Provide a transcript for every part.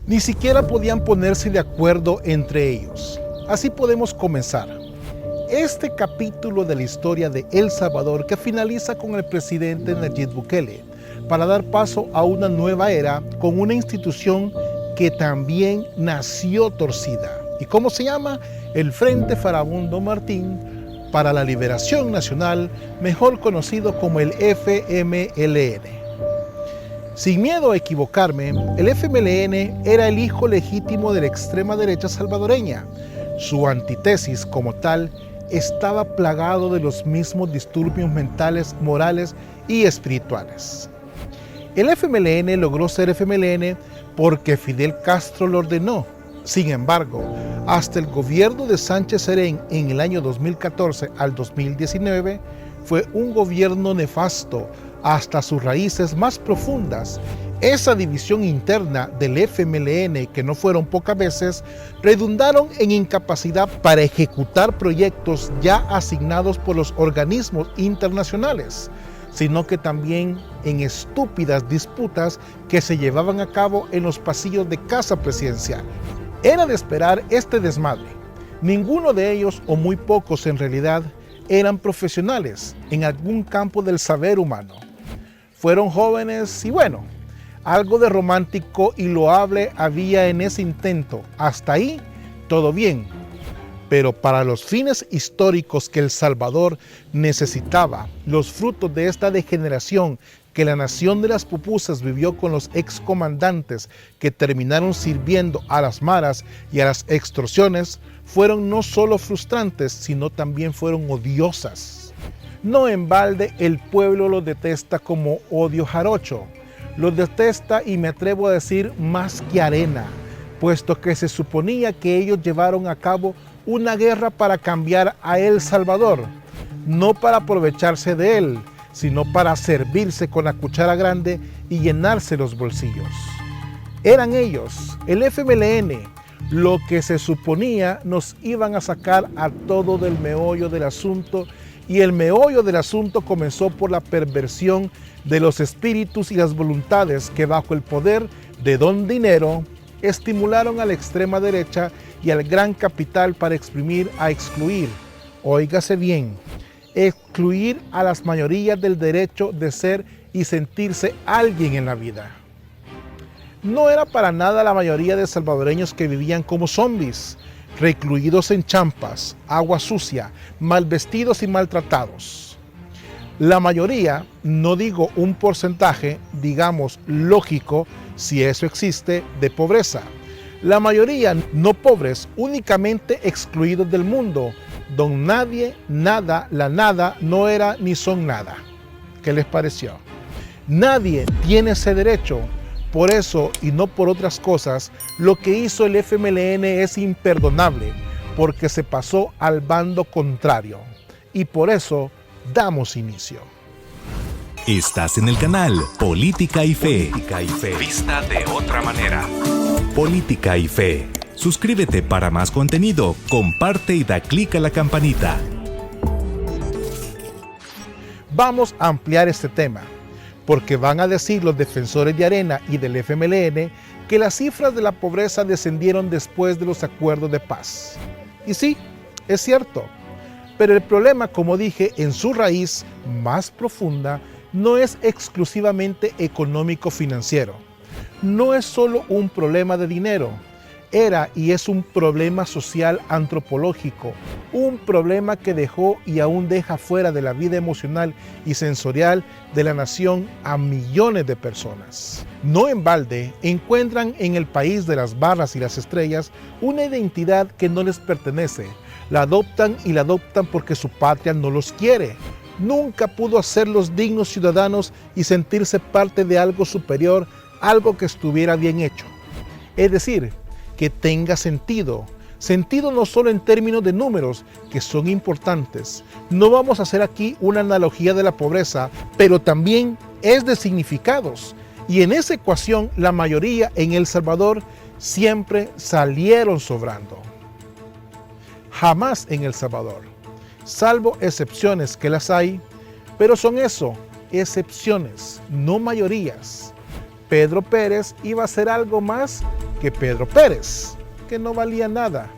Ni siquiera podían ponerse de acuerdo entre ellos. Así podemos comenzar este capítulo de la historia de El Salvador, que finaliza con el presidente Nayib Bukele, para dar paso a una nueva era con una institución que también nació torcida. ¿Y cómo se llama? El Frente Farabundo Martín para la Liberación Nacional, mejor conocido como el FMLN. Sin miedo a equivocarme, el FMLN era el hijo legítimo de la extrema derecha salvadoreña. Su antítesis como tal estaba plagado de los mismos disturbios mentales, morales y espirituales. El FMLN logró ser FMLN porque Fidel Castro lo ordenó. Sin embargo, hasta el gobierno de Sánchez Serén en el año 2014 al 2019 fue un gobierno nefasto hasta sus raíces más profundas. Esa división interna del FMLN, que no fueron pocas veces, redundaron en incapacidad para ejecutar proyectos ya asignados por los organismos internacionales, sino que también en estúpidas disputas que se llevaban a cabo en los pasillos de Casa Presidencial. Era de esperar este desmadre. Ninguno de ellos, o muy pocos en realidad, eran profesionales en algún campo del saber humano. Fueron jóvenes y bueno, algo de romántico y loable había en ese intento. Hasta ahí, todo bien. Pero para los fines históricos que El Salvador necesitaba, los frutos de esta degeneración que la nación de las pupusas vivió con los excomandantes que terminaron sirviendo a las maras y a las extorsiones, fueron no solo frustrantes, sino también fueron odiosas. No en balde el pueblo los detesta como odio jarocho. Los detesta, y me atrevo a decir, más que arena, puesto que se suponía que ellos llevaron a cabo una guerra para cambiar a El Salvador, no para aprovecharse de él, sino para servirse con la cuchara grande y llenarse los bolsillos. Eran ellos, el FMLN, lo que se suponía nos iban a sacar a todo del meollo del asunto, y el meollo del asunto comenzó por la perversión de los espíritus y las voluntades que bajo el poder de Don Dinero estimularon a la extrema derecha y al gran capital para excluir, óigase bien, excluir a las mayorías del derecho de ser y sentirse alguien en la vida. No era para nada la mayoría de salvadoreños que vivían como zombies, recluidos en champas, agua sucia, mal vestidos y maltratados. La mayoría, no digo un porcentaje, digamos lógico, si eso existe, de pobreza. La mayoría no pobres, únicamente excluidos del mundo, donde nadie, nada, la nada no era ni son nada. ¿Qué les pareció? Nadie tiene ese derecho. Por eso, y no por otras cosas, lo que hizo el FMLN es imperdonable, porque se pasó al bando contrario. Y por eso damos inicio. Estás en el canal Política y Fe. Vista de otra manera. Política y Fe. Suscríbete para más contenido, comparte y da clic a la campanita. Vamos a ampliar este tema, porque van a decir los defensores de Arena y del FMLN que las cifras de la pobreza descendieron después de los acuerdos de paz. Y sí, es cierto, pero el problema, como dije, en su raíz más profunda, no es exclusivamente económico-financiero. No es solo un problema de dinero. Era y es un problema social antropológico, un problema que dejó y aún deja fuera de la vida emocional y sensorial de la nación a millones de personas. No en balde encuentran en el país de las barras y las estrellas una identidad que no les pertenece. La adoptan y la adoptan porque su patria no los quiere. Nunca pudo hacerlos dignos ciudadanos y sentirse parte de algo superior, algo que estuviera bien hecho. Es decir, que tenga sentido. Sentido no solo en términos de números, que son importantes. No vamos a hacer aquí una analogía de la pobreza, pero también es de significados. Y en esa ecuación, la mayoría en El Salvador siempre salieron sobrando. Jamás en El Salvador, salvo excepciones que las hay, pero son eso, excepciones, no mayorías. Pedro Pérez iba a ser algo más que Pedro Pérez, que no valía nada.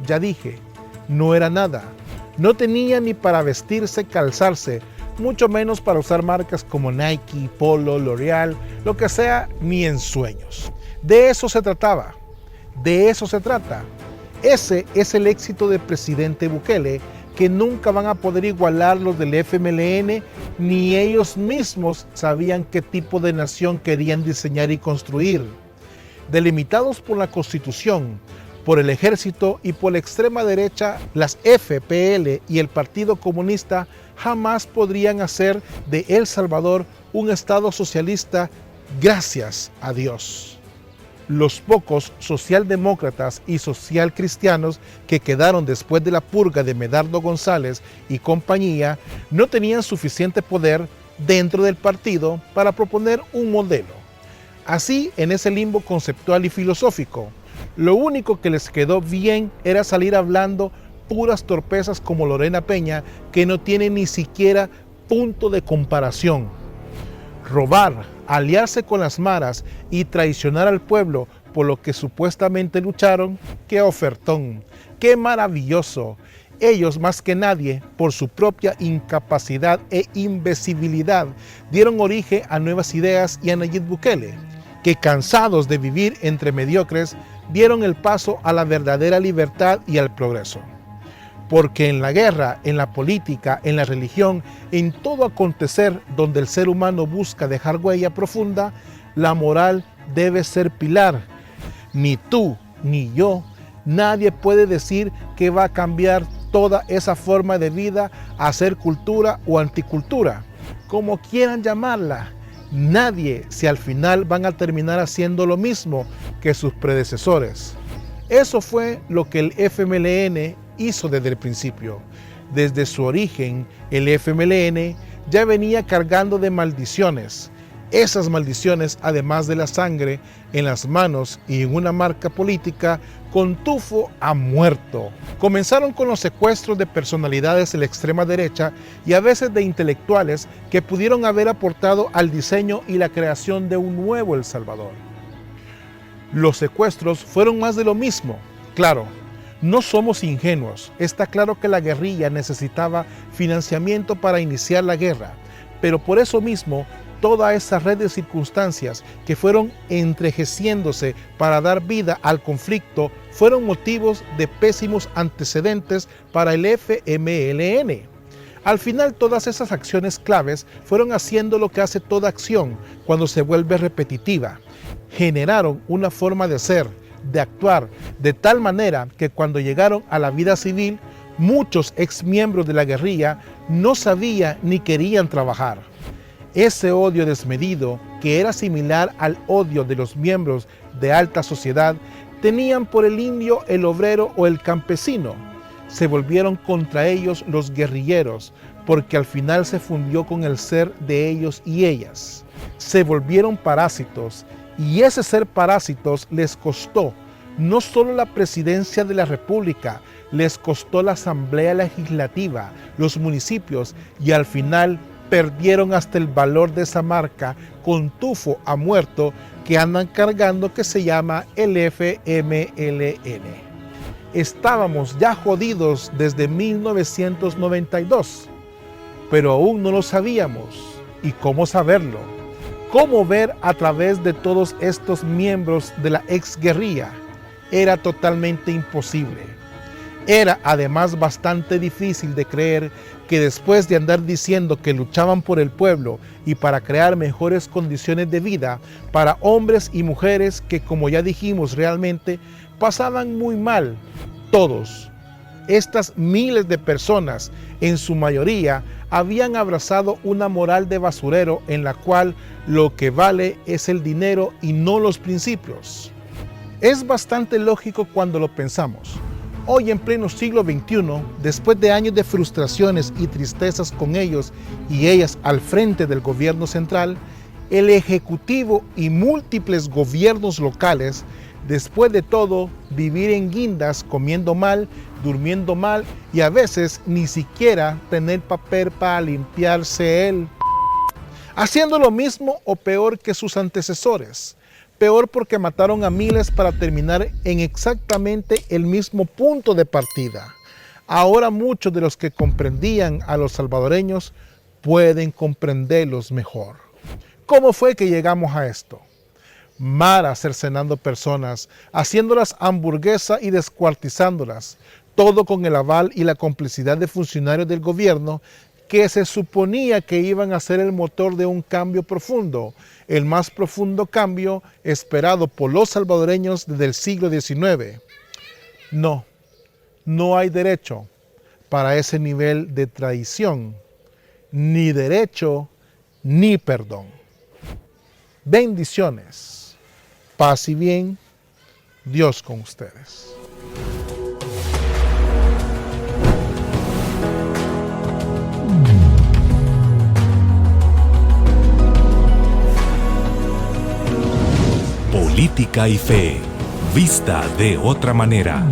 Ya dije, no era nada. No tenía ni para vestirse, calzarse, mucho menos para usar marcas como Nike, Polo, L'Oreal, lo que sea, ni en sueños. De eso se trataba. De eso se trata. Ese es el éxito del presidente Bukele, que nunca van a poder igualar los del FMLN, ni ellos mismos sabían qué tipo de nación querían diseñar y construir. Delimitados por la Constitución, por el ejército y por la extrema derecha, las FPL y el Partido Comunista jamás podrían hacer de El Salvador un estado socialista, gracias a Dios. Los pocos socialdemócratas y socialcristianos que quedaron después de la purga de Medardo González y compañía no tenían suficiente poder dentro del partido para proponer un modelo. Así, en ese limbo conceptual y filosófico, lo único que les quedó bien era salir hablando puras torpezas como Lorena Peña, que no tiene ni siquiera punto de comparación. Robar, aliarse con las maras y traicionar al pueblo por lo que supuestamente lucharon, ¡qué ofertón! ¡Qué maravilloso! Ellos, más que nadie, por su propia incapacidad e imbecilidad, dieron origen a nuevas ideas y a Nayib Bukele, que cansados de vivir entre mediocres, dieron el paso a la verdadera libertad y al progreso. Porque en la guerra, en la política, en la religión, en todo acontecer donde el ser humano busca dejar huella profunda, la moral debe ser pilar. Ni tú, ni yo, nadie puede decir que va a cambiar toda esa forma de vida a ser cultura o anticultura, como quieran llamarla. Nadie, si al final van a terminar haciendo lo mismo que sus predecesores. Eso fue lo que el FMLN hizo desde el principio. Desde su origen, el FMLN ya venía cargando de maldiciones. Esas maldiciones, además de la sangre en las manos y en una marca política, con tufo a muerto. Comenzaron con los secuestros de personalidades de la extrema derecha y a veces de intelectuales que pudieron haber aportado al diseño y la creación de un nuevo El Salvador. Los secuestros fueron más de lo mismo. Claro, no somos ingenuos. Está claro que la guerrilla necesitaba financiamiento para iniciar la guerra, pero por eso mismo, toda esa red de circunstancias que fueron entrejeciéndose para dar vida al conflicto fueron motivos de pésimos antecedentes para el FMLN. Al final, todas esas acciones claves fueron haciendo lo que hace toda acción cuando se vuelve repetitiva. Generaron una forma de ser, de actuar, de tal manera que cuando llegaron a la vida civil, muchos exmiembros de la guerrilla no sabían ni querían trabajar. Ese odio desmedido, que era similar al odio de los miembros de alta sociedad, tenían por el indio, el obrero o el campesino. Se volvieron contra ellos los guerrilleros, porque al final se fundió con el ser de ellos y ellas. Se volvieron parásitos, y ese ser parásitos les costó no solo la presidencia de la República, les costó la Asamblea Legislativa, los municipios, y al final perdieron hasta el valor de esa marca con tufo a muerto que andan cargando, que se llama el FMLN. Estábamos ya jodidos desde 1992, pero aún no lo sabíamos. ¿Y cómo saberlo? ¿Cómo ver a través de todos estos miembros de la exguerrilla? Era totalmente imposible. Era además bastante difícil de creer que después de andar diciendo que luchaban por el pueblo y para crear mejores condiciones de vida para hombres y mujeres que, como ya dijimos, realmente pasaban muy mal, todos. Estas miles de personas, en su mayoría, habían abrazado una moral de basurero en la cual lo que vale es el dinero y no los principios. Es bastante lógico cuando lo pensamos. Hoy, en pleno siglo XXI, después de años de frustraciones y tristezas con ellos y ellas al frente del gobierno central, el Ejecutivo y múltiples gobiernos locales, después de todo, vivir en guindas, comiendo mal, durmiendo mal y a veces ni siquiera tener papel para limpiarse haciendo lo mismo o peor que sus antecesores. peor porque mataron a miles para terminar en exactamente el mismo punto de partida. Ahora muchos de los que comprendían a los salvadoreños pueden comprenderlos mejor. ¿Cómo fue que llegamos a esto? Mara cercenando personas, haciéndolas hamburguesa y descuartizándolas, todo con el aval y la complicidad de funcionarios del gobierno que se suponía que iban a ser el motor de un cambio profundo, el más profundo cambio esperado por los salvadoreños desde el siglo XIX. No hay derecho para ese nivel de traición, ni derecho ni perdón. Bendiciones, paz y bien, Dios con ustedes. Política y fe, vista de otra manera.